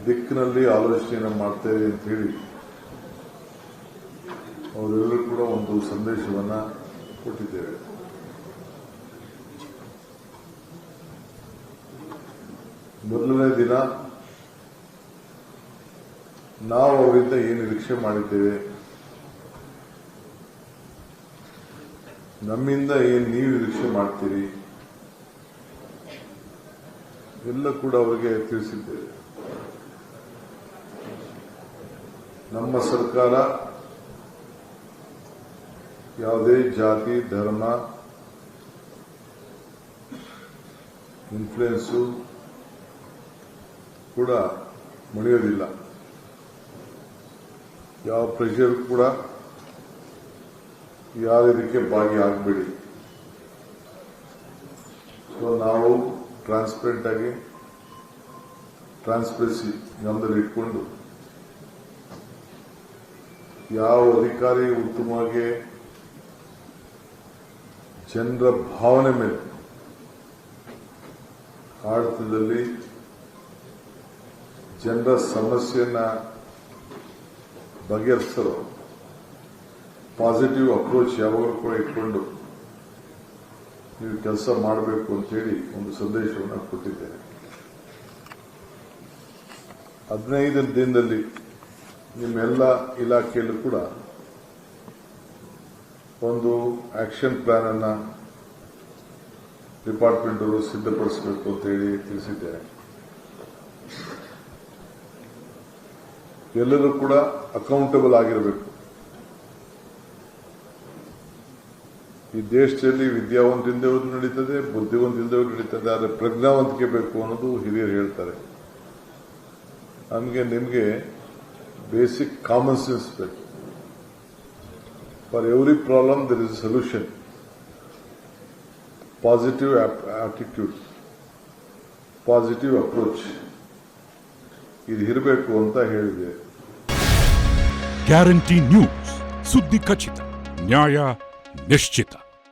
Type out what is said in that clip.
ದಿಕ್ಕಿನಲ್ಲಿ ಆಲೋಚನೆ ಮಾಡ್ತೇವೆ ಅಂತ ಹೇಳಿ ಅವರೆಲ್ಲರೂ ಕೂಡ ಒಂದು ಸಂದೇಶವನ್ನ ಕೊಟ್ಟಿದ್ದೇವೆ. ಮೊದಲನೇ ದಿನ ನಾವು ಅವರಿಂದ ಏನು ನಿರೀಕ್ಷೆ ಮಾಡಿದ್ದೇವೆ, ನಮ್ಮಿಂದ ಏನು ನೀವು ನಿರೀಕ್ಷೆ ಮಾಡ್ತೀರಿ ಎಲ್ಲ ಕೂಡ ಅವರಿಗೆ ತಿಳಿಸಿದ್ದೇವೆ. ನಮ್ಮ ಸರ್ಕಾರ ಯಾವುದೇ ಜಾತಿ ಧರ್ಮ ಇನ್ಫ್ಲುಯೆನ್ಸು ಕೂಡ ಮಣಿಯೋದಿಲ್ಲ. ಯಾವ ಪ್ರೆಷರ್ ಕೂಡ ಯಾರು ಇದಕ್ಕೆ ಭಾಗಿಯಾಗಬೇಡಿ. ಸೊ ನಾವು ಟ್ರಾನ್ಸ್ಪರೆಂಟ್ ಆಗಿ ಟ್ರಾನ್ಸ್ಪರೆನ್ಸಿ ನಮ್ಮಲ್ಲಿ ಇಟ್ಕೊಂಡು ಯಾವ ಅಧಿಕಾರಿ ಉತ್ತಮವಾಗಿ ಜನರ ಭಾವನೆ ಮೇಲೆ ಆಡಳಿತದಲ್ಲಿ ಜನರ ಸಮಸ್ಯೆಯನ್ನ ಬಗೆಹರಿಸಲು ಪಾಸಿಟಿವ್ ಅಪ್ರೋಚ್ ಯಾವಾಗಲೂ ಕೂಡ ಇಟ್ಕೊಂಡು ನೀವು ಕೆಲಸ ಮಾಡಬೇಕು ಅಂತೇಳಿ ಒಂದು ಸಂದೇಶವನ್ನು ಕೊಟ್ಟಿದ್ದೇನೆ. 15 ದಿನದಲ್ಲಿ ನಿಮ್ಮೆಲ್ಲ ಇಲಾಖೆಯಲ್ಲೂ ಕೂಡ ಒಂದು ಆಕ್ಷನ್ ಪ್ಲಾನ್ ಅನ್ನ ಡಿಪಾರ್ಟ್ಮೆಂಟ್ ಅವರು ಸಿದ್ಧಪಡಿಸಬೇಕು ಅಂತ ಹೇಳಿ ತಿಳಿಸಿದ್ದೇನೆ. ಎಲ್ಲರೂ ಕೂಡ ಅಕೌಂಟಬಲ್ ಆಗಿರಬೇಕು. ಈ ದೇಶದಲ್ಲಿ ವಿದ್ಯಾವಂತಿಂದವರು ನಡೀತದೆ, ಬುದ್ಧಿವಂತಿಂದವರು ನಡೀತದೆ, ಆದರೆ ಪ್ರಜ್ಞಾವಂತಿಕೆ ಬೇಕು ಅನ್ನೋದು ಹಿರಿಯರು ಹೇಳ್ತಾರೆ. ನಮಗೆ ನಿಮಗೆ ಬೇಸಿಕ್ ಕಾಮನ್ ಸೆನ್ಸ್ ಬೇಕು. For every problem there is a solution. Positive attitude, positive approach ಇದು ಇರಬೇಕು ಅಂತ ಹೇಳಿದೆ. ಗ್ಯಾರಂಟಿ ನ್ಯೂಸ್, ಸುದ್ದಿ ಖಚಿತ, ನ್ಯಾಯ ನಿಶ್ಚಿತ.